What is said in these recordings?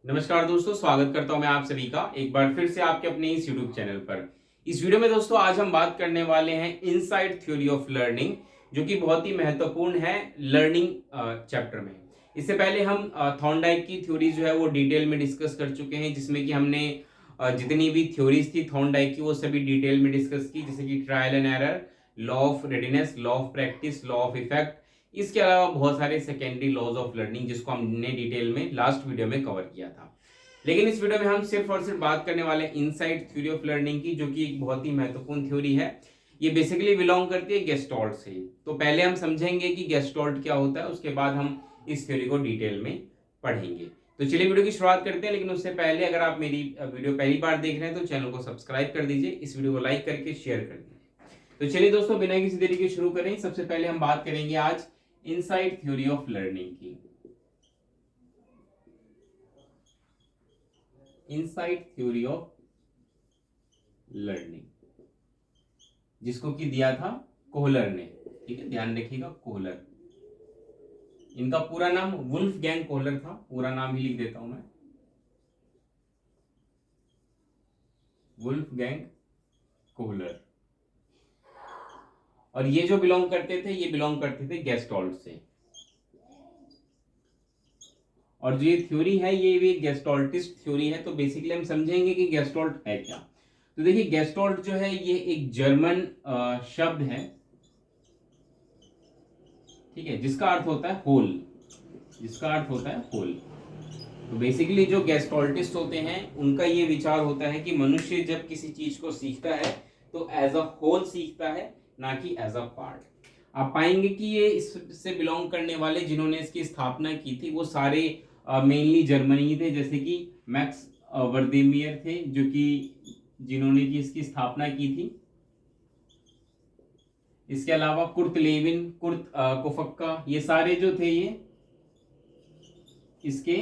नमस्कार दोस्तों, स्वागत करता हूं मैं आप सभी का एक बार फिर से आपके अपने इस YouTube चैनल पर। इस वीडियो में दोस्तों आज हम बात करने वाले हैं इनसाइड थ्योरी ऑफ लर्निंग, जो कि बहुत ही महत्वपूर्ण है लर्निंग चैप्टर में। इससे पहले हम थॉर्नडाइक की थ्योरी जो है वो डिटेल में डिस्कस कर चुके हैं, जिसमें कि हमने जितनी भी थ्योरीज थी थॉर्नडाइक की वो सभी डिटेल में डिस्कस की, जैसे कि trial and error, law of readiness, law of practice, law of effect. इसके अलावा बहुत सारे सेकेंडरी लॉज ऑफ लर्निंग जिसको हमने डिटेल में लास्ट वीडियो में कवर किया था। लेकिन इस वीडियो में हम सिर्फ और सिर्फ बात करने वाले हैं इनसाइड थ्योरी ऑफ लर्निंग की, जो कि एक बहुत ही महत्वपूर्ण थ्योरी है। ये बेसिकली बिलोंग करती है गेस्टॉल्ट से। तो पहले हम समझेंगे कि गेस्टॉल्ट क्या होता है, उसके बाद हम इस थ्योरी को डिटेल में पढ़ेंगे। तो चलिए वीडियो की शुरुआत करते हैं, लेकिन उससे पहले अगर आप मेरी वीडियो पहली बार देख रहे हैं तो चैनल को सब्सक्राइब कर दीजिए, इस वीडियो को लाइक करके शेयर कर दीजिए। तो चलिए दोस्तों, बिना किसी देरी के शुरू करें। सबसे पहले हम बात करेंगे आज इनसाइड थ्योरी ऑफ लर्निंग की। इनसाइड थ्योरी ऑफ लर्निंग, जिसको कि दिया था कोहलर ने। ठीक है, ध्यान रखिएगा, कोहलर। इनका पूरा नाम वुल्फगैंग कोहलर था, पूरा नाम ही लिख देता हूं मैं, वुल्फगैंग कोहलर। और ये जो बिलोंग करते थे, ये बिलोंग करते थे गेस्टॉल्ट से। और जो ये थ्योरी है ये भी गेस्टॉल्टिस्ट थ्योरी है। तो बेसिकली हम समझेंगे कि गेस्टॉल्ट है क्या। तो देखिए, गेस्टॉल्ट जो है ये एक जर्मन शब्द है, ठीक है, जिसका अर्थ होता है होल। जिसका अर्थ होता है होल। तो बेसिकली जो गेस्टॉल्टिस्ट होते हैं उनका ये विचार होता है कि मनुष्य जब किसी चीज को सीखता है तो एज अ होल सीखता है, ना कि एज अ पार्ट। आप पाएंगे कि ये इससे बिलोंग करने वाले जिन्होंने इसकी स्थापना की थी वो सारे मेनली जर्मनी थे, जैसे कि मैक्स वर्देमियर थे, जो कि जिन्होंने की इसकी स्थापना की थी। इसके अलावा कुर्ट लेविन, कुर्ट कोफक्का, ये सारे जो थे ये इसके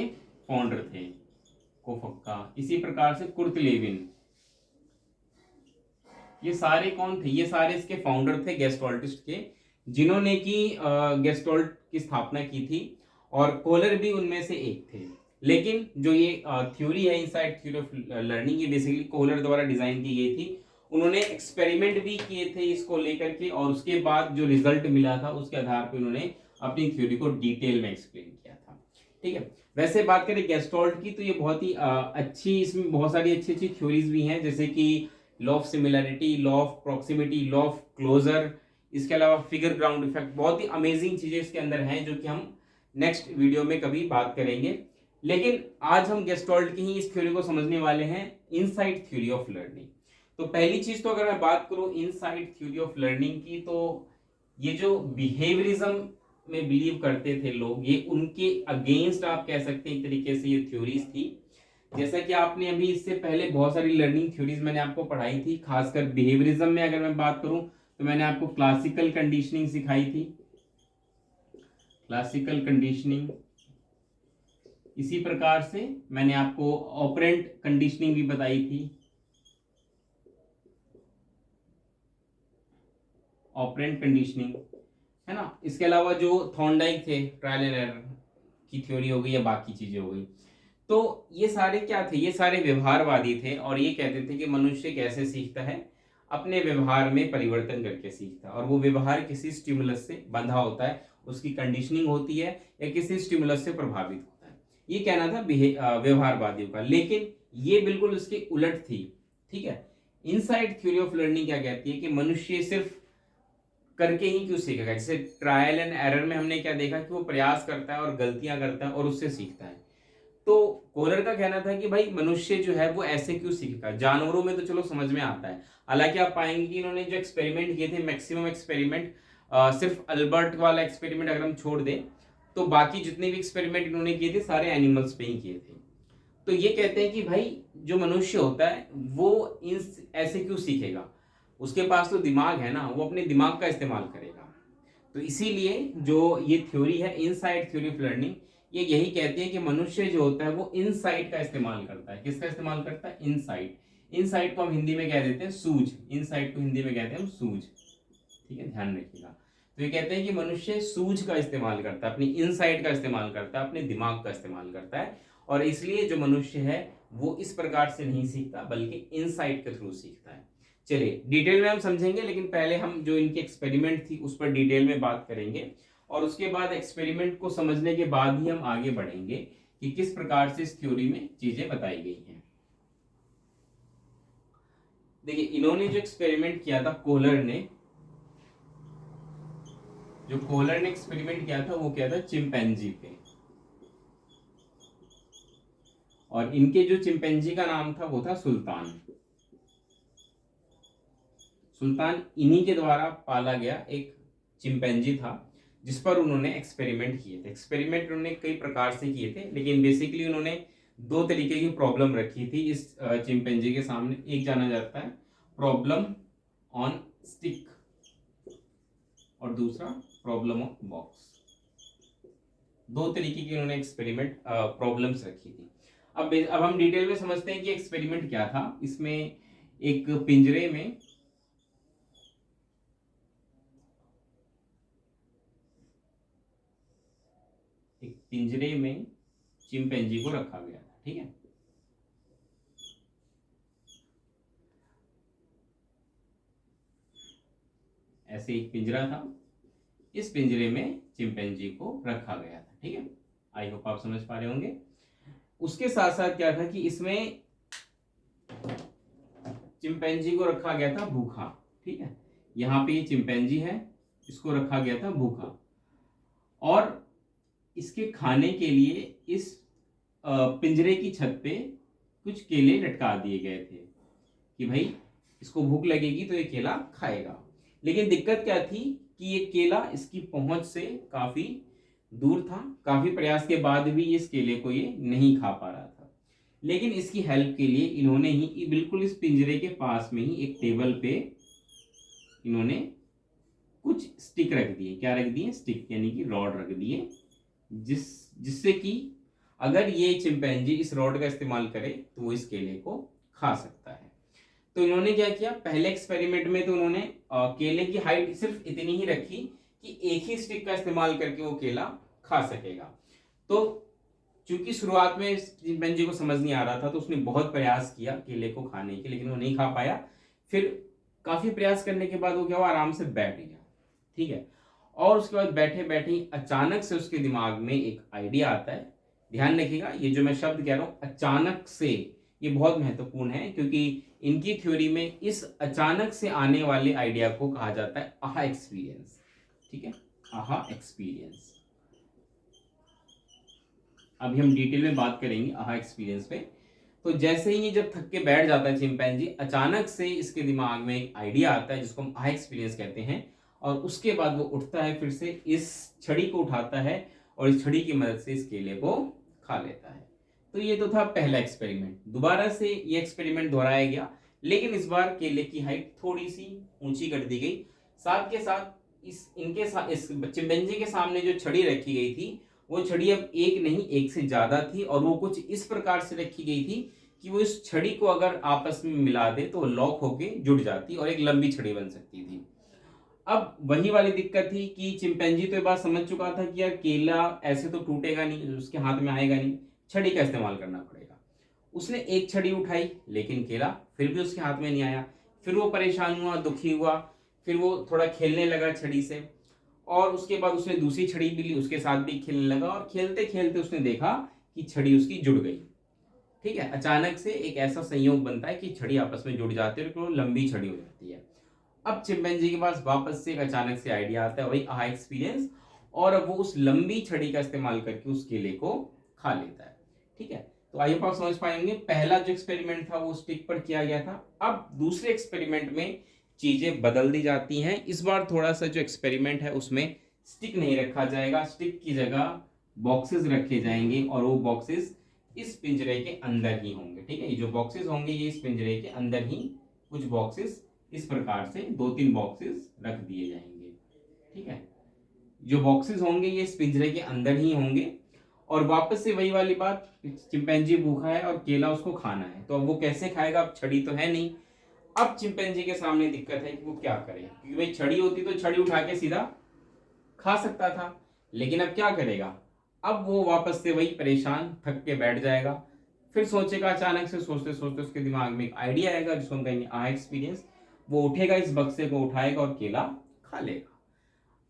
फाउंडर थे। कोफक्का, इसी प्रकार से कुर्ट लेविन, ये सारे कौन थे? ये सारे इसके फाउंडर थे गेस्टॉल्टिस्ट के, जिन्होंने की गेस्टॉल्ट की स्थापना की थी। और कोलर भी उनमें से एक थे। लेकिन जो ये थ्योरी है इनसाइड थ्योरी ऑफ लर्निंग, ये बेसिकली कोलर द्वारा डिजाइन की गई थी। उन्होंने एक्सपेरिमेंट भी किए थे इसको लेकर के, और उसके बाद जो रिजल्ट मिला था उसके आधार पर उन्होंने अपनी थ्योरी को डिटेल में एक्सप्लेन किया था। ठीक है, वैसे बात करें गेस्टॉल्ट की तो ये बहुत ही अच्छी, इसमें बहुत सारी अच्छी अच्छी थ्योरीज भी हैं, जैसे कि law of similarity, law of proximity, law of closure. इसके अलावा फिगर ग्राउंड इफेक्ट, बहुत ही अमेजिंग चीजें इसके अंदर हैं, जो कि हम नेक्स्ट वीडियो में कभी बात करेंगे। लेकिन आज हम गेस्टॉल्ट की ही इस थ्योरी को समझने वाले हैं, इनसाइड थ्योरी ऑफ लर्निंग। तो पहली चीज तो अगर मैं बात करूं इनसाइड थ्योरी ऑफ लर्निंग की, तो ये जो बिहेवियरिज्म में बिलीव करते थे लोग, ये उनके अगेंस्ट आप कह सकते हैं एक तरीके से ये थ्योरीज थी। जैसा कि आपने अभी इससे पहले बहुत सारी लर्निंग थ्योरीज मैंने आपको पढ़ाई थी, खासकर बिहेवियरिज्म में अगर मैं बात करूं तो मैंने आपको क्लासिकल कंडीशनिंग सिखाई थी, क्लासिकल कंडीशनिंग। इसी प्रकार से मैंने आपको ऑपरेंट कंडीशनिंग भी बताई थी, ऑपरेंट कंडीशनिंग, है ना। इसके अलावा जो थॉर्नडाइक थे, ट्रायल एंड एरर की थ्योरी हो गई या बाकी चीजें हो गई। तो ये सारे क्या थे? ये सारे व्यवहारवादी थे, और ये कहते थे कि मनुष्य कैसे सीखता है, अपने व्यवहार में परिवर्तन करके सीखता है। और वो व्यवहार किसी स्टिमुलस से बंधा होता है, उसकी कंडीशनिंग होती है, या किसी स्टिमुलस से प्रभावित होता है। ये कहना था व्यवहारवादियों का। लेकिन ये बिल्कुल उसके उलट थी। ठीक है, इनसाइड थ्योरी ऑफ लर्निंग क्या कहती है कि मनुष्य सिर्फ करके ही क्यों सीखेगा। जैसे ट्रायल एंड एरर में हमने क्या देखा कि वो प्रयास करता है और गलतियां करता है और उससे सीखता है। तो कोलर का कहना था कि भाई मनुष्य जो है वो ऐसे क्यों सीखेगा। जानवरों में तो चलो समझ में आता है। हालांकि आप पाएंगे कि इन्होंने जो एक्सपेरिमेंट किए थे, मैक्सिमम एक्सपेरिमेंट, सिर्फ अल्बर्ट वाला एक्सपेरिमेंट अगर हम छोड़ दें तो बाकी जितने भी एक्सपेरिमेंट इन्होंने किए थे सारे एनिमल्स पे ही किए थे। तो ये कहते हैं कि भाई जो मनुष्य होता है वो इन ऐसे क्यों सीखेगा, उसके पास तो दिमाग है ना, वो अपने दिमाग का इस्तेमाल करेगा। तो इसीलिए जो ये थ्योरी है इनसाइड थ्योरी ऑफ लर्निंग, ये यही कहती है कि मनुष्य जो होता है वो इनसाइट का इस्तेमाल करता है। किसका इस्तेमाल करता है? इनसाइट। इनसाइट को हम हिंदी में कह देते हैं सूझ। इनसाइट को हिंदी में कहते हैं हम सूझ। ठीक है, ध्यान रखिएगा। तो ये कहते हैं कि मनुष्य सूझ का इस्तेमाल करता है, अपनी इनसाइट का इस्तेमाल करता है, अपने दिमाग का इस्तेमाल करता है। और इसलिए जो मनुष्य है वो इस प्रकार से नहीं सीखता बल्कि इनसाइट के थ्रू सीखता है। चलिए डिटेल में हम समझेंगे, लेकिन पहले हम जो इनकी एक्सपेरिमेंट थी उस पर डिटेल में बात करेंगे और उसके बाद एक्सपेरिमेंट को समझने के बाद ही हम आगे बढ़ेंगे कि किस प्रकार से इस थ्योरी में चीजें बताई गई हैं। देखिए इन्होंने जो एक्सपेरिमेंट किया था कोहलर ने एक्सपेरिमेंट किया था वो किया था चिंपैंजी पे, और इनके जो चिंपैंजी का नाम था वो था सुल्तान इन्हीं के द्वारा पाला गया एक चिंपैंजी था जिस पर उन्होंने एक्सपेरिमेंट किए थे। एक्सपेरिमेंट उन्होंने कई प्रकार से किए थे, लेकिन बेसिकली उन्होंने दो तरीके की प्रॉब्लम रखी थी इस चिंपैंजी के सामने। एक जाना जाता है प्रॉब्लम ऑन स्टिक और दूसरा प्रॉब्लम ऑन बॉक्स। दो तरीके की उन्होंने एक्सपेरिमेंट प्रॉब्लम्स रखी थी। अब हम डिटेल में समझते हैं कि एक्सपेरिमेंट क्या था। इसमें एक पिंजरे में चिंपैंजी को रखा गया था, ठीक है। ऐसे एक पिंजरा था, इस पिंजरे में चिंपैंजी को रखा गया था, ठीक है। आई होप आप समझ पा रहे होंगे। उसके साथ साथ क्या था कि इसमें चिंपैंजी को रखा गया था भूखा, ठीक है। यहाँ पे ये चिंपैंजी है, इसको रखा गया था भूखा, और इसके खाने के लिए इस पिंजरे की छत पे कुछ केले लटका दिए गए थे कि भाई इसको भूख लगेगी तो ये केला खाएगा। लेकिन दिक्कत क्या थी कि ये केला इसकी पहुंच से काफी दूर था, काफी प्रयास के बाद भी इस केले को ये नहीं खा पा रहा था। लेकिन इसकी हेल्प के लिए इन्होंने ही बिल्कुल इस पिंजरे के पास में ही एक टेबल पे इन्होंने कुछ स्टिक रख दिए। क्या रख दिए? स्टिक, यानी कि रॉड रख दिए, जिससे कि अगर ये चिंपैंजी इस रॉड का इस्तेमाल करे तो वो इस केले को खा सकता है। तो इन्होंने क्या किया, पहले एक्सपेरिमेंट में तो उन्होंने केले की हाइट सिर्फ इतनी ही रखी कि एक ही स्टिक का इस्तेमाल करके वो केला खा सकेगा। तो चूंकि शुरुआत में चिंपैंजी को समझ नहीं आ रहा था तो उसने बहुत प्रयास किया केले को खाने के, लेकिन वो नहीं खा पाया। फिर काफी प्रयास करने के बाद वो क्या हुआ, आराम से बैठ गया, ठीक है। और उसके बाद बैठे बैठे अचानक से उसके दिमाग में एक आइडिया आता है। ध्यान रखिएगा, ये जो मैं शब्द कह रहा हूं अचानक से, ये बहुत महत्वपूर्ण है, क्योंकि इनकी थ्योरी में इस अचानक से आने वाले आइडिया को कहा जाता है आहा एक्सपीरियंस, ठीक है, आहा एक्सपीरियंस। अभी हम डिटेल में बात करेंगे आहा एक्सपीरियंस पे। तो जैसे ही ये जब थक के बैठ जाता है चिंपैंजी, अचानक से इसके दिमाग में एक आइडिया आता है जिसको हम आहा एक्सपीरियंस कहते हैं, और उसके बाद वो उठता है, फिर से इस छड़ी को उठाता है और इस छड़ी की मदद से इस केले को खा लेता है। तो ये तो था पहला एक्सपेरिमेंट। दोबारा से ये एक्सपेरिमेंट दोहराया गया, लेकिन इस बार केले की हाइट थोड़ी सी ऊंची कर दी गई। साथ के साथ इस चिंपैंजी के सामने जो छड़ी रखी गई थी वो छड़ी अब एक नहीं, एक से ज्यादा थी, और वो कुछ इस प्रकार से रखी गई थी कि वो इस छड़ी को अगर आपस में मिला दे तो लॉक होके जुड़ जाती और एक लंबी छड़ी बन सकती थी। अब वही वाली दिक्कत थी कि चिंपैंजी तो ये बात समझ चुका था कि यार केला ऐसे तो टूटेगा नहीं, उसके हाथ में आएगा नहीं, छड़ी का इस्तेमाल करना पड़ेगा। उसने एक छड़ी उठाई, लेकिन केला फिर भी उसके हाथ में नहीं आया। फिर वो परेशान हुआ, दुखी हुआ, फिर वो थोड़ा खेलने लगा छड़ी से, और उसके बाद उसने दूसरी छड़ी भी ली, उसके साथ भी खेलने लगा, और खेलते खेलते उसने देखा कि छड़ी उसकी जुड़ गई, ठीक है। अचानक से एक ऐसा संयोग बनता है कि छड़ी आपस में जुड़ जाती है और लंबी छड़ी हो जाती है। अब चिंपैंजी के पास वापस से एक अचानक से आइडिया आता है, वही आहा एक्सपीरियंस, और अब वो उस लंबी छड़ी का इस्तेमाल करके उस केले को खा लेता है, ठीक है। तो आइए आप समझ पाएंगे, पहला जो एक्सपेरिमेंट था वो स्टिक पर किया गया था। अब दूसरे एक्सपेरिमेंट में चीजें बदल दी जाती हैं। इस बार थोड़ा सा जो एक्सपेरिमेंट है उसमें स्टिक नहीं रखा जाएगा, स्टिक की जगह बॉक्सेस रखे जाएंगे, और वो बॉक्सेस इस पिंजरे के अंदर ही होंगे, ठीक है। ये जो बॉक्सेस होंगे ये इस पिंजरे के अंदर ही, कुछ बॉक्सेस इस प्रकार से 2-3 बॉक्सेस रख दिए जाएंगे, ठीक है। जो बॉक्सेस होंगे ये इस पिंजरे के अंदर ही होंगे, और वापस से वही वाली बात, चिंपैंजी भूखा है और केला उसको खाना है, तो अब वो कैसे खाएगा, अब छड़ी तो है नहीं। अब चिंपैंजी के सामने दिक्कत है कि वो क्या करे, क्योंकि भाई छड़ी होती तो छड़ी उठा के सीधा खा सकता था, लेकिन अब क्या करेगा। अब वो वापस से वही परेशान थक के बैठ जाएगा, फिर सोचेगा, अचानक से सोचते सोचते उसके दिमाग में एक आइडिया आएगा जिसको हम कहेंगे aha एक्सपीरियंस। वो उठेगा, इस बक्से को उठाएगा और केला खा लेगा।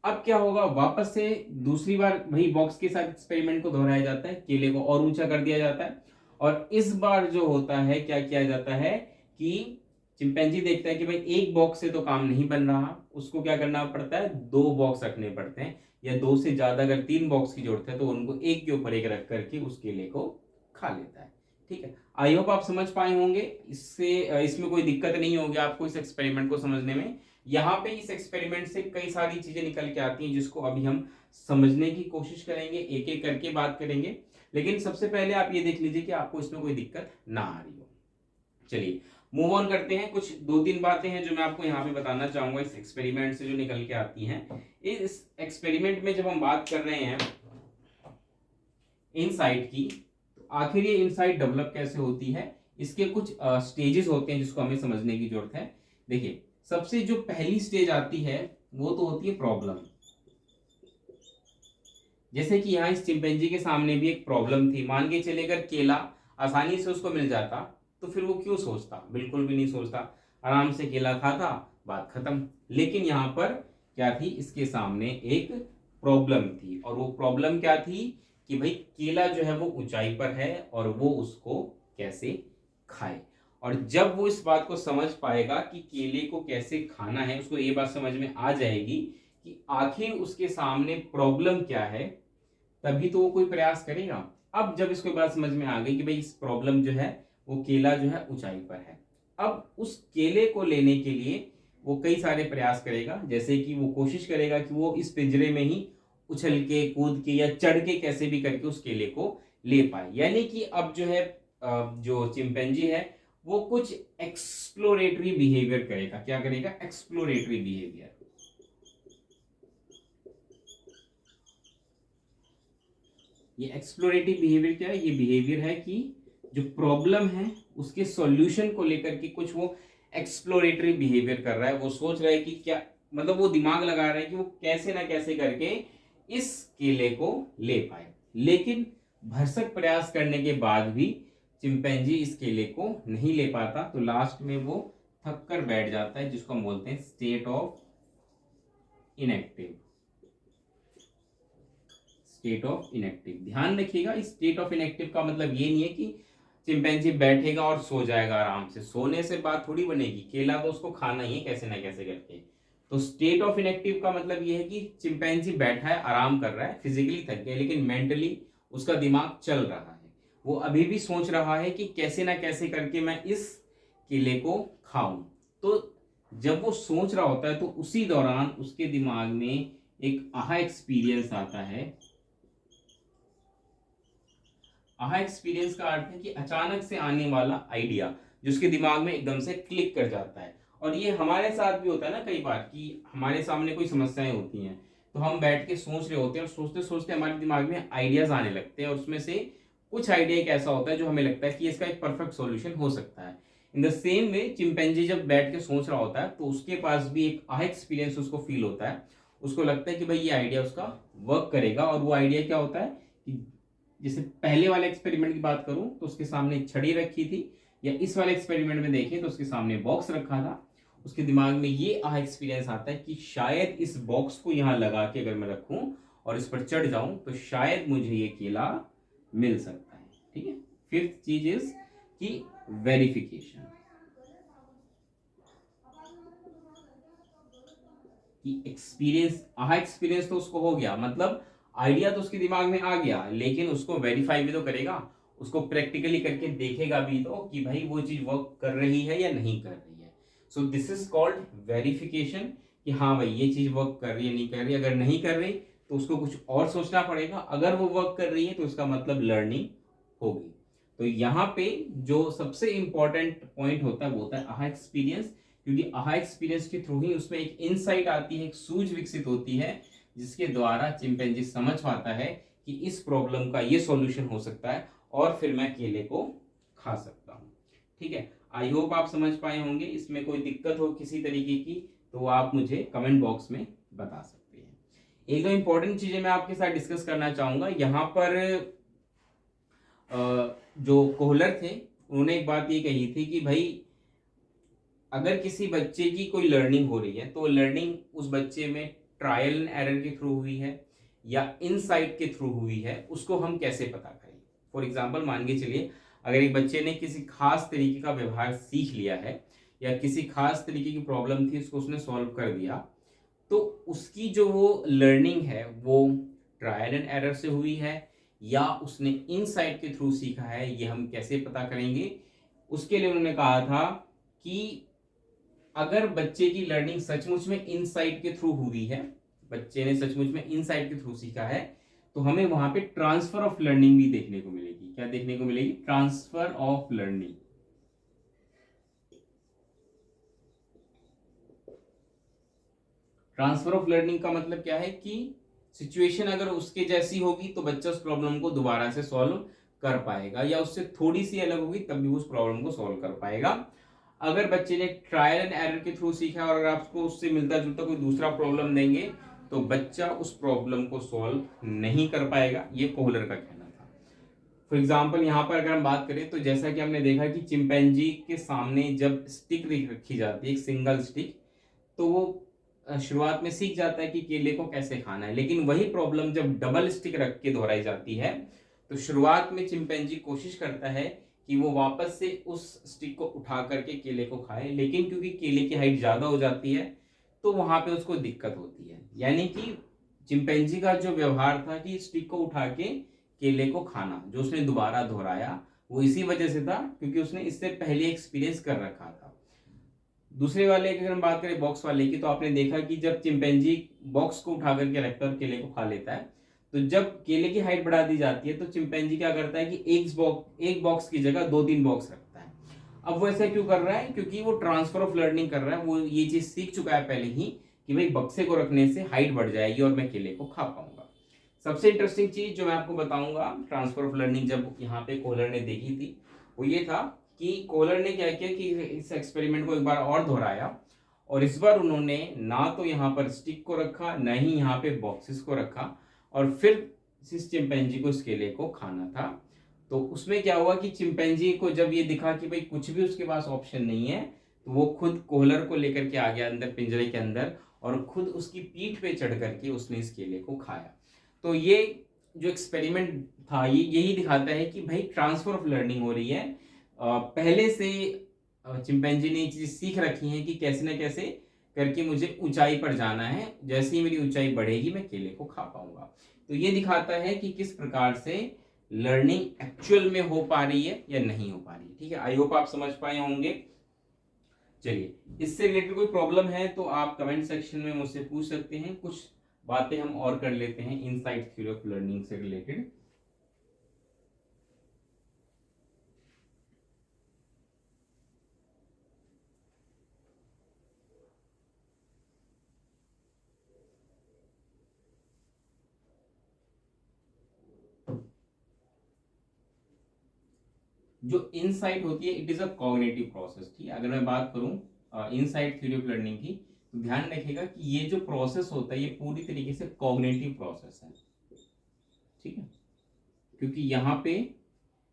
अब क्या होगा, वापस से दूसरी बार वही बॉक्स के साथ एक्सपेरिमेंट को दोहराया जाता है, केले को और ऊंचा कर दिया जाता है, और इस बार जो होता है क्या किया जाता है कि चिंपैंजी देखता है कि भाई एक बॉक्स से तो काम नहीं बन रहा, उसको क्या करना पड़ता है, 2 बॉक्स रखने पड़ते हैं, या 2 से ज्यादा, अगर 3 बॉक्स की जरूरत है तो उनको एक के ऊपर एक रख करके उस केले को खा लेता है। ठीक है, आई होप आप समझ पाए होंगे। इसमें कोई दिक्कत नहीं होगी आपको इस एक्सपेरिमेंट को समझने में। यहाँ पे इस एक्सपेरिमेंट से कई सारी चीजें निकल के आती हैं जिसको अभी हम समझने की कोशिश करेंगे, एक एक करके बात करेंगे। लेकिन सबसे पहले आप ये देख लीजिए कि आपको इसमें कोई दिक्कत ना आ रही हो। चलिए मूव ऑन करते हैं। कुछ 2-3 बातें हैं जो मैं आपको यहाँ पे बताना चाहूंगा इस एक्सपेरिमेंट से जो निकल के आती हैं। इस एक्सपेरिमेंट में जब हम बात कर रहे हैं इनसाइट की, तो आखिर ये इनसाइट डेवलप कैसे होती है, इसके कुछ स्टेजेस होते हैं जिसको हमें समझने की जरूरत है। देखिए, सबसे जो पहली स्टेज आती है वो तो होती है प्रॉब्लम। जैसे कि यहाँ इस चिंपैंजी के सामने भी एक प्रॉब्लम थी। मान के चले अगर केला आसानी से उसको मिल जाता तो फिर वो क्यों सोचता, बिल्कुल भी नहीं सोचता, आराम से केला खाता, बात खत्म। लेकिन यहाँ पर क्या थी, इसके सामने एक प्रॉब्लम थी, और वो प्रॉब्लम क्या थी कि भाई केला जो है वो ऊंचाई पर है और वो उसको कैसे खाए। और जब वो इस बात को समझ पाएगा कि केले को कैसे खाना है, उसको ये बात समझ में आ जाएगी कि आखिर उसके सामने प्रॉब्लम क्या है, तभी तो वो कोई प्रयास करेगा। अब जब इसको बात समझ में आ गई कि भाई इस प्रॉब्लम जो है वो केला जो है ऊंचाई पर है, अब उस केले को लेने के लिए वो कई सारे प्रयास करेगा। जैसे कि वो कोशिश करेगा कि वो इस पिंजरे में ही उछल के, कूद के या चढ़ के कैसे भी करके उस केले को ले पाए। यानी कि अब जो है जो चिंपैंजी है वो कुछ एक्सप्लोरेटरी बिहेवियर करेगा। क्या करेगा, एक्सप्लोरेटरी बिहेवियर। ये एक्सप्लोरेटिव बिहेवियर क्या है, ये बिहेवियर है कि जो प्रॉब्लम है उसके सॉल्यूशन को लेकर के कुछ वो एक्सप्लोरेटरी बिहेवियर कर रहा है। वो सोच रहा है कि क्या, मतलब वो दिमाग लगा रहा है कि वो कैसे ना कैसे करके इस केले को ले पाए। लेकिन भरसक प्रयास करने के बाद भी चिंपैंजी इस केले को नहीं ले पाता, तो लास्ट में वो थक कर बैठ जाता है, जिसको हम बोलते हैं state of inactive. State of inactive, ध्यान रखिएगा, इस स्टेट ऑफ इनएक्टिव का मतलब ये नहीं है कि चिंपैंजी बैठेगा और सो जाएगा आराम से। सोने से बात थोड़ी बनेगी, केला तो उसको खाना ही है कैसे ना कैसे करके। तो स्टेट ऑफ इनएक्टिव का मतलब ये है कि चिंपैंजी बैठा है, आराम कर रहा है, फिजिकली थक गया, लेकिन मेंटली उसका दिमाग चल रहा है। वो अभी भी सोच रहा है कि कैसे ना कैसे करके मैं इस केले को खाऊं। तो जब वो सोच रहा होता है तो उसी दौरान उसके दिमाग में एक आहा एक्सपीरियंस आता है। आहा एक्सपीरियंस का अर्थ है कि अचानक से आने वाला आइडिया जो उसके दिमाग में एकदम से क्लिक कर जाता है। और ये हमारे साथ भी होता है ना कई बार, कि हमारे सामने कोई समस्याएं होती हैं तो हम बैठ के सोच रहे होते हैं, और सोचते सोचते हमारे दिमाग में आइडियाज आने लगते हैं, और उसमें से कुछ आइडिया एक ऐसा होता है जो हमें लगता है कि इसका एक परफेक्ट सॉल्यूशन हो सकता है। In the same way chimpanzee जब बैठ के सोच रहा होता है तो उसके पास भी एक आहा एक्सपीरियंस उसको फील होता है। उसको लगता है कि भाई ये आइडिया उसका वर्क करेगा। और वो आइडिया क्या होता है कि जैसे पहले वाले एक्सपेरिमेंट की बात करूं तो उसके सामने छड़ी रखी थी, या इस वाले एक्सपेरिमेंट में देखें तो उसके सामने बॉक्स रखा था। उसके दिमाग में ये आह एक्सपीरियंस आता है कि शायद इस बॉक्स को यहां लगा के अगर मैं रखूं और इस पर चढ़ जाऊं तो शायद मुझे ये केला मिल सकता है। ठीक है, फिफ्थ चीज इज कि वेरिफिकेशन, कि एक्सपीरियंस, आहा एक्सपीरियंस तो उसको हो गया, मतलब आइडिया तो उसके दिमाग में आ गया, लेकिन उसको वेरीफाई भी तो करेगा, उसको प्रैक्टिकली करके देखेगा भी तो कि भाई वो चीज वर्क कर रही है या नहीं कर रही है। So this is called verification, कि हाँ भाई ये चीज वर्क कर रही है नहीं कर रही। अगर नहीं कर रही तो उसको कुछ और सोचना पड़ेगा, अगर वो वर्क कर रही है तो उसका मतलब लर्निंग होगी। तो यहाँ पे जो सबसे इंपॉर्टेंट पॉइंट होता है वो होता है आहा एक्सपीरियंस, क्योंकि आहा एक्सपीरियंस के थ्रू ही उसमें एक इनसाइट आती है, एक सूझ विकसित होती है, जिसके द्वारा चिंपैंजी समझ पाता है कि इस प्रॉब्लम का ये सॉल्यूशन हो सकता है और फिर मैं केले को खा सकता हूँ। ठीक है, आई होप आप समझ पाए होंगे। इसमें कोई दिक्कत हो किसी तरीके की तो आप मुझे कमेंट बॉक्स में बता सकते हैं। एक दो इंपॉर्टेंट चीजें मैं आपके साथ डिस्कस करना चाहूंगा यहाँ पर। जो कोहलर थे उन्होंने एक बात ये कही थी कि भाई अगर किसी बच्चे की कोई लर्निंग हो रही है तो लर्निंग उस बच्चे में ट्रायल एंड एरर के थ्रू हुई है या इनसाइट के थ्रू हुई है, उसको हम कैसे पता करें। फॉर एग्जाम्पल मान के चलिए अगर एक बच्चे ने किसी खास तरीके का व्यवहार सीख लिया है या किसी खास तरीके की प्रॉब्लम थी उसको उसने सॉल्व कर दिया, तो उसकी जो वो लर्निंग है वो ट्रायल एंड एरर से हुई है या उसने इनसाइट के थ्रू सीखा है, ये हम कैसे पता करेंगे। उसके लिए उन्होंने कहा था कि अगर बच्चे की लर्निंग सचमुच में इनसाइट के थ्रू हुई है, बच्चे ने सचमुच में इनसाइट के थ्रू सीखा है, तो हमें वहां पे ट्रांसफर ऑफ लर्निंग भी देखने को मिलेगी। क्या देखने को मिलेगी? Transfer of learning. Transfer of learning का मतलब क्या है कि सिचुएशन अगर उसके जैसी होगी तो बच्चा उस प्रॉब्लम को दोबारा से सॉल्व कर पाएगा, या उससे थोड़ी सी अलग होगी तब भी उस प्रॉब्लम को सॉल्व कर पाएगा। अगर बच्चे ने ट्रायल एंड एरर के थ्रू सीखा और अगर आपको उससे मिलता जुलता कोई दूसरा प्रॉब्लम देंगे तो बच्चा उस प्रॉब्लम को सॉल्व नहीं कर पाएगा, ये कोहलर का कहना था। फॉर एग्जाम्पल यहाँ पर अगर हम बात करें तो जैसा कि हमने देखा कि चिंपैंजी के सामने जब स्टिक रखी जाती है, एक सिंगल स्टिक, तो वो शुरुआत में सीख जाता है कि केले को कैसे खाना है। लेकिन वही प्रॉब्लम जब डबल स्टिक रख के दोहराई जाती है तो शुरुआत में चिंपैंजी कोशिश करता है कि वो वापस से उस स्टिक को उठा करके केले को खाए, लेकिन क्योंकि केले की हाइट ज्यादा हो जाती है तो वहां पे उसको दिक्कत होती है। यानी कि चिंपैंजी का जो व्यवहार था कि स्टिक को उठा के केले को खाना, जो उसने दोबारा दोहराया, वो इसी वजह से था क्योंकि उसने इससे पहले एक्सपीरियंस कर रखा था। दूसरे वाले की अगर हम बात करें बॉक्स वाले की, तो आपने देखा कि जब चिंपैंजी बॉक्स को उठा करके रखता है और केले को खा लेता है, तो जब केले की हाइट बढ़ा दी जाती है तो चिंपैंजी क्या करता है कि एक बॉक्स की जगह 2-3 बॉक्स रखता है। अब वो ऐसा क्यों कर रहा है? क्योंकि वो ट्रांसफर ऑफ लर्निंग कर रहा है, वो ये चीज सीख चुका है पहले ही कि भाई बक्से को रखने से हाइट बढ़ जाएगी और मैं केले को खा पाऊंगा। सबसे इंटरेस्टिंग चीज जो मैं आपको बताऊंगा ट्रांसफर ऑफ लर्निंग जब यहाँ पे कोहलर ने देखी थी, वो ये था कि कोहलर ने क्या किया कि इस एक्सपेरिमेंट को एक बार और दोहराया और इस बार उन्होंने ना तो यहाँ पर स्टिक को रखा ना ही यहाँ पे बॉक्सेस को रखा, और फिर इस चिंपैंजी को इस केले को खाना था। तो उसमें क्या हुआ कि चिंपैंजी को जब ये दिखा कि भाई कुछ भी उसके पास ऑप्शन नहीं है, तो वो खुद कोहलर को लेकर के आ गया अंदर पिंजरे के अंदर और खुद उसकी पीठ पे चढ़ करके उसने इस केले को खाया। तो ये जो एक्सपेरिमेंट था ये यही दिखाता है कि भाई ट्रांसफर ऑफ लर्निंग हो रही है। पहले से चिंपैंजी ने ये चीज सीख रखी है कि कैसे ना कैसे करके मुझे ऊंचाई पर जाना है, जैसे ही मेरी ऊंचाई बढ़ेगी मैं केले को खा पाऊंगा। तो ये दिखाता है कि किस प्रकार से लर्निंग एक्चुअल में हो पा रही है या नहीं हो पा रही है। ठीक है, आई होप आप समझ पाए होंगे। चलिए, इससे रिलेटेड कोई प्रॉब्लम है तो आप कमेंट सेक्शन में मुझसे पूछ सकते हैं। कुछ बातें हम और कर लेते हैं इनसाइट थ्योरी ऑफ लर्निंग से रिलेटेड। जो इनसाइट होती है it is a cognitive process. ठीक है, अगर मैं बात करूं इनसाइट थ्योरी ऑफ लर्निंग की, तो ध्यान रखिएगा कि ये जो प्रोसेस होता है ये पूरी तरीके से कॉग्निटिव प्रोसेस है। ठीक है, क्योंकि यहाँ पे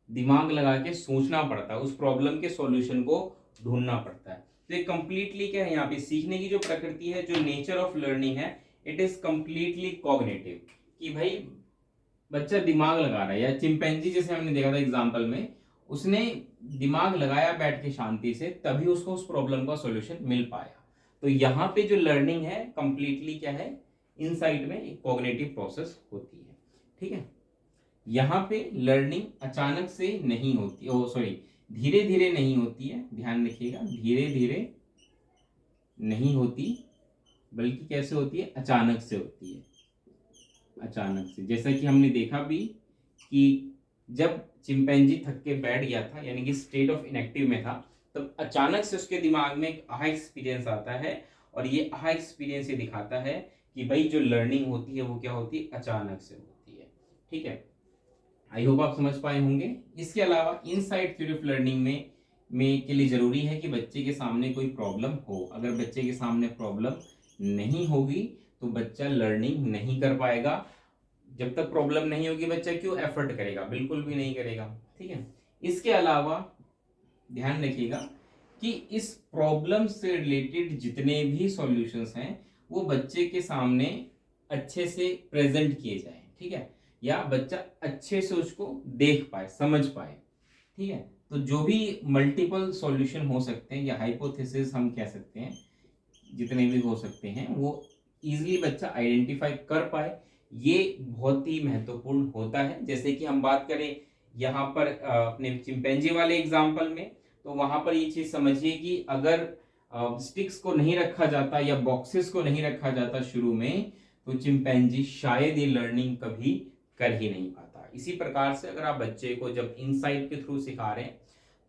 दिमाग लगा के सोचना पड़ता है, उस प्रॉब्लम के सॉल्यूशन को ढूंढना पड़ता है। तो ये कंप्लीटली क्या है, यहाँ पे सीखने की जो प्रकृति है, जो नेचर ऑफ लर्निंग है, इट इज कंप्लीटली कॉग्निटिव। कि भाई बच्चा दिमाग लगा रहा है, या चिंपैंजी जैसे हमने देखा था एग्जाम्पल में, उसने दिमाग लगाया बैठ के शांति से, तभी उसको उस प्रॉब्लम का सॉल्यूशन मिल पाया। तो यहाँ पे जो लर्निंग है कंप्लीटली क्या है, इनसाइट में एक कॉग्निटिव प्रोसेस होती है। ठीक है, यहाँ पे लर्निंग अचानक से नहीं होती, ओ सॉरी, धीरे धीरे नहीं होती है। ध्यान रखिएगा, धीरे धीरे नहीं होती, बल्कि कैसे होती है, अचानक से होती है। अचानक से, जैसा कि हमने देखा भी कि जब चिंपैंजी थक के बैठ गया था, यानी कि स्टेट ऑफ इनएक्टिव में था, तब अचानक से उसके दिमाग में एक aha एक्सपीरियंस आता है, और ये aha एक्सपीरियंस ये दिखाता है कि भाई जो लर्निंग होती है वो क्या होती है, अचानक से होती है। ठीक है, आई होप आप समझ पाए होंगे। इसके अलावा इनसाइट थ्योरी ऑफ लर्निंग में के लिए जरूरी है कि बच्चे के सामने कोई प्रॉब्लम हो। अगर बच्चे के सामने प्रॉब्लम नहीं होगी तो बच्चा लर्निंग नहीं कर पाएगा। जब तक प्रॉब्लम नहीं होगी बच्चा क्यों एफर्ट करेगा, बिल्कुल भी नहीं करेगा। ठीक है, इसके अलावा ध्यान रखिएगा कि इस प्रॉब्लम से रिलेटेड जितने भी सॉल्यूशंस हैं वो बच्चे के सामने अच्छे से प्रेजेंट किए जाएं। ठीक है, या बच्चा अच्छे से उसको देख पाए, समझ पाए। ठीक है, तो जो भी मल्टीपल सॉल्यूशन हो सकते हैं या हाइपोथेसिस हम कह सकते हैं, जितने भी हो सकते हैं वो इजीली बच्चा आइडेंटिफाई कर पाए, ये बहुत ही महत्वपूर्ण होता है। जैसे कि हम बात करें यहाँ पर अपने चिंपैंजी वाले एग्जाम्पल में, तो वहां पर ये चीज समझिए कि अगर स्टिक्स को नहीं रखा जाता या बॉक्सेस को नहीं रखा जाता शुरू में, तो चिंपैंजी शायद ये लर्निंग कभी कर ही नहीं पाता। इसी प्रकार से अगर आप बच्चे को जब इनसाइट के थ्रू सिखा रहे हैं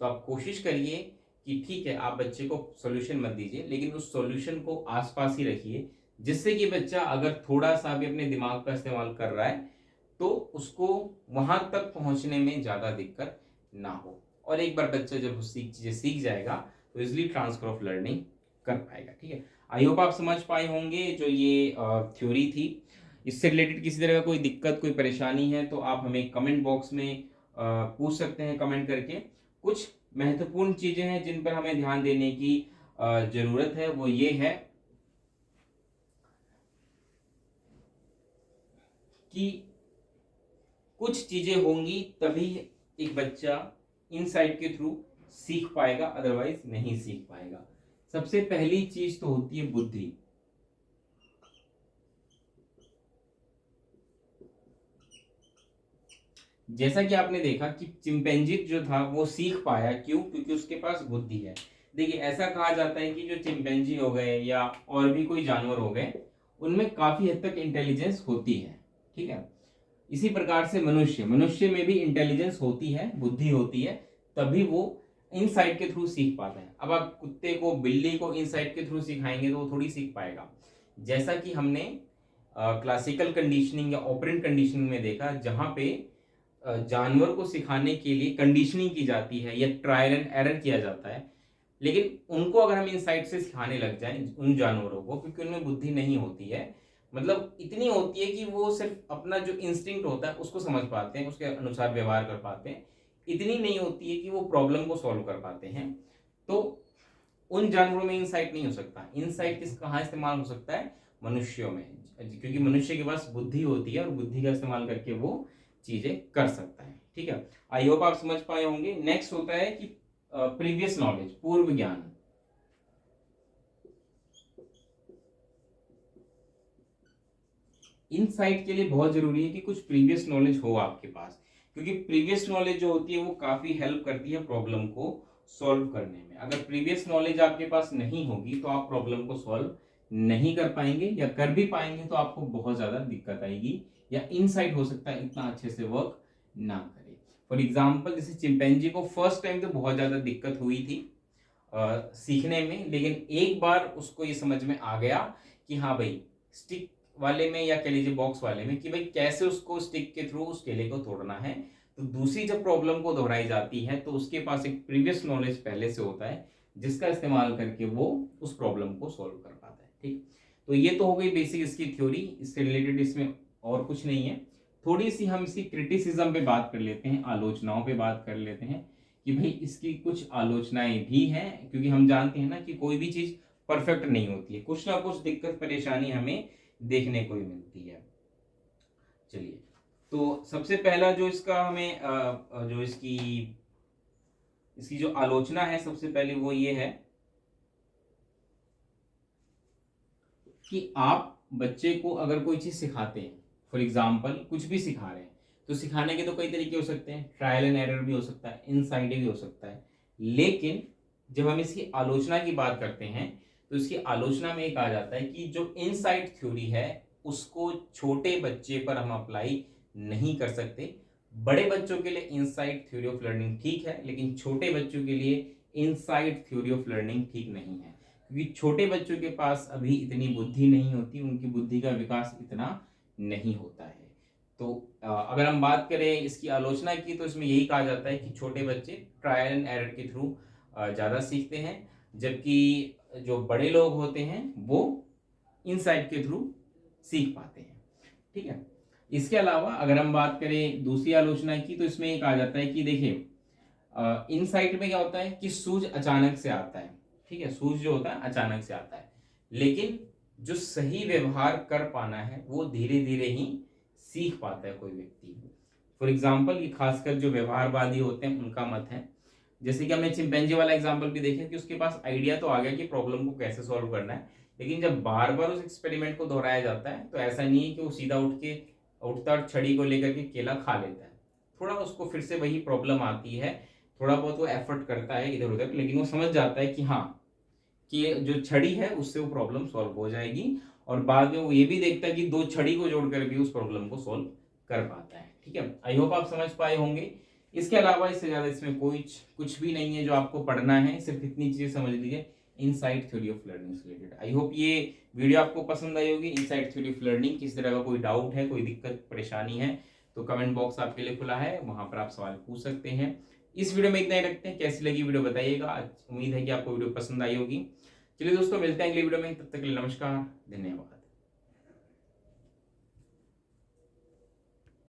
तो आप कोशिश करिए कि ठीक है, आप बच्चे को सॉल्यूशन मत दीजिए, लेकिन उस सॉल्यूशन को आसपास ही रखिए, जिससे कि बच्चा अगर थोड़ा सा भी अपने दिमाग का इस्तेमाल कर रहा है तो उसको वहां तक पहुंचने में ज्यादा दिक्कत ना हो। और एक बार बच्चा जब चीजें सीख जाएगा तो इजिली ट्रांसफर ऑफ लर्निंग कर पाएगा। ठीक है, आई होप आप समझ पाए होंगे जो ये थ्योरी थी। इससे रिलेटेड किसी तरह का कोई दिक्कत, कोई परेशानी है तो आप हमें कमेंट बॉक्स में पूछ सकते हैं कमेंट करके। कुछ महत्वपूर्ण चीजें हैं जिन पर हमें ध्यान देने की जरूरत है, वो ये है कि कुछ चीजें होंगी तभी एक बच्चा इनसाइट के थ्रू सीख पाएगा, अदरवाइज नहीं सीख पाएगा। सबसे पहली चीज तो होती है बुद्धि। जैसा कि आपने देखा कि चिंपैंजी जो था वो सीख पाया, क्यों? क्योंकि उसके पास बुद्धि है। देखिए, ऐसा कहा जाता है कि जो चिंपैंजी हो गए या और भी कोई जानवर हो गए, उनमें काफी हद तक इंटेलिजेंस होती है। ठीक है, इसी प्रकार से मनुष्य में भी इंटेलिजेंस होती है, बुद्धि होती है, तभी वो इनसाइट के थ्रू सीख पाते हैं। अब आप कुत्ते को, बिल्ली को इनसाइट के थ्रू सिखाएंगे तो वो थोड़ी सीख पाएगा। जैसा कि हमने क्लासिकल कंडीशनिंग या ऑपरेंट कंडीशनिंग में देखा, जहां पे जानवर को सिखाने के लिए कंडीशनिंग की जाती है या ट्रायल एंड एरर किया जाता है, लेकिन उनको अगर हम इनसाइट से सिखाने लग जाएं उन जानवरों को, क्योंकि उनमें बुद्धि नहीं होती है, मतलब इतनी होती है कि वो सिर्फ अपना जो इंस्टिंक्ट होता है उसको समझ पाते हैं, उसके अनुसार व्यवहार कर पाते हैं, इतनी नहीं होती है कि वो प्रॉब्लम को सॉल्व कर पाते हैं। तो उन जानवरों में इंसाइट नहीं हो सकता। इंसाइट कहाँ इस्तेमाल हो सकता है? मनुष्यों में, क्योंकि मनुष्य के पास बुद्धि होती है और बुद्धि का इस्तेमाल करके वो चीजें कर सकता है। ठीक है, आई होप आप समझ पाए होंगे। नेक्स्ट होता है कि प्रीवियस नॉलेज, पूर्व ज्ञान। इनसाइट के लिए बहुत जरूरी है कि कुछ प्रीवियस नॉलेज हो आपके पास, क्योंकि प्रीवियस नॉलेज जो होती है वो काफी हेल्प करती है प्रॉब्लम को सॉल्व करने में। अगर प्रीवियस नॉलेज आपके पास नहीं होगी तो आप प्रॉब्लम को सॉल्व नहीं कर पाएंगे, या कर भी पाएंगे तो आपको बहुत ज्यादा दिक्कत आएगी, या इनसाइट हो सकता है इतना अच्छे से वर्क ना करे। फॉर एग्जाम्पल, जैसे चिंपैंजी को फर्स्ट टाइम तो बहुत ज्यादा दिक्कत हुई थी सीखने में, लेकिन एक बार उसको ये समझ में आ गया कि हाँ भाई, स्टिक वाले में या कह लीजिए बॉक्स वाले में, कि भाई कैसे उसको स्टिक के थ्रू उस केले को तोड़ना है। तो दूसरी जब प्रॉब्लम को दोहराई जाती है तो उसके पास एक प्रीवियस नॉलेज पहले से होता है, जिसका इस्तेमाल करके वो उस प्रॉब्लम को सॉल्व कर पाता है। ठीक, तो ये तो हो गई बेसिक इसकी थ्योरी, इससे रिलेटेड इसमें और कुछ नहीं है। थोड़ी सी हम इसकी क्रिटिसिज्म पे बात कर लेते हैं, आलोचनाओं पे बात कर लेते हैं कि भाई इसकी कुछ आलोचनाएं भी हैं, क्योंकि हम जानते हैं ना कि कोई भी चीज परफेक्ट नहीं होती है, कुछ ना कुछ दिक्कत परेशानी हमें देखने को ही मिलती है। चलिए, तो सबसे पहला जो इसका हमें जो इसकी इसकी जो आलोचना है सबसे पहले वो ये है कि आप बच्चे को अगर कोई चीज सिखाते हैं, फॉर एग्जाम्पल कुछ भी सिखा रहे हैं, तो सिखाने के तो कई तरीके हो सकते हैं, ट्रायल एंड एरर भी हो सकता है, इनसाइट भी हो सकता है। लेकिन जब हम इसकी आलोचना की बात करते हैं तो इसकी आलोचना में कहा जाता है कि जो इनसाइट थ्योरी है उसको छोटे बच्चे पर हम अप्लाई नहीं कर सकते। बड़े बच्चों के लिए इनसाइट थ्योरी ऑफ लर्निंग ठीक है, लेकिन छोटे बच्चों के लिए इनसाइट थ्योरी ऑफ लर्निंग ठीक नहीं है, क्योंकि छोटे बच्चों के पास अभी इतनी बुद्धि नहीं होती, उनकी बुद्धि का विकास इतना नहीं होता है। तो अगर हम बात करें इसकी आलोचना की, तो इसमें यही कहा जाता है कि छोटे बच्चे ट्रायल एंड एरर के थ्रू ज़्यादा सीखते हैं, जबकि जो बड़े लोग होते हैं वो इनसाइट के थ्रू सीख पाते हैं। ठीक है, इसके अलावा अगर हम बात करें दूसरी आलोचना की, तो इसमें एक आ जाता है कि देखिए इनसाइट में क्या होता है कि सूझ अचानक से आता है। ठीक है, सूझ जो होता है अचानक से आता है, लेकिन जो सही व्यवहार कर पाना है वो धीरे धीरे ही सीख पाता है कोई व्यक्ति। फॉर एग्जाम्पल, ये खासकर जो व्यवहारवादी होते हैं उनका मत है। जैसे कि हमने चिंपैंजी वाला एग्जाम्पल भी देखा कि उसके पास आइडिया तो आ गया कि प्रॉब्लम को कैसे सॉल्व करना है, लेकिन जब बार बार उस एक्सपेरिमेंट को दोहराया जाता है तो ऐसा नहीं है कि वो सीधा उठता और छड़ी को लेकर के केला खा लेता है। थोड़ा उसको फिर से वही प्रॉब्लम आती है, थोड़ा बहुत वो एफर्ट करता है इधर उधर, लेकिन वो समझ जाता है कि हाँ, कि जो छड़ी है उससे वो प्रॉब्लम सॉल्व हो जाएगी, और बाद में वो ये भी देखता है कि दो छड़ी को जोड़कर भी उस प्रॉब्लम को सॉल्व कर पाता है। ठीक है, आई होप आप समझ पाए होंगे। इसके अलावा इससे ज्यादा इसमें कोई कुछ भी नहीं है जो आपको पढ़ना है, सिर्फ इतनी चीजें समझ लीजिए इनसाइड थ्योरी ऑफ लर्निंग से रिलेटेड। आई होप ये वीडियो आपको पसंद आई होगी। इनसाइड थ्योरी ऑफ लर्निंग, किसी तरह का कोई डाउट है, कोई दिक्कत परेशानी है, तो कमेंट बॉक्स आपके लिए खुला है, वहां पर आप सवाल पूछ सकते हैं। इस वीडियो में इतना ही रखते हैं, कैसी लगी वीडियो बताइएगा। उम्मीद है कि आपको वीडियो पसंद आई होगी। चलिए दोस्तों, मिलते हैं अगली वीडियो में, तब तक के लिए नमस्कार, धन्यवाद।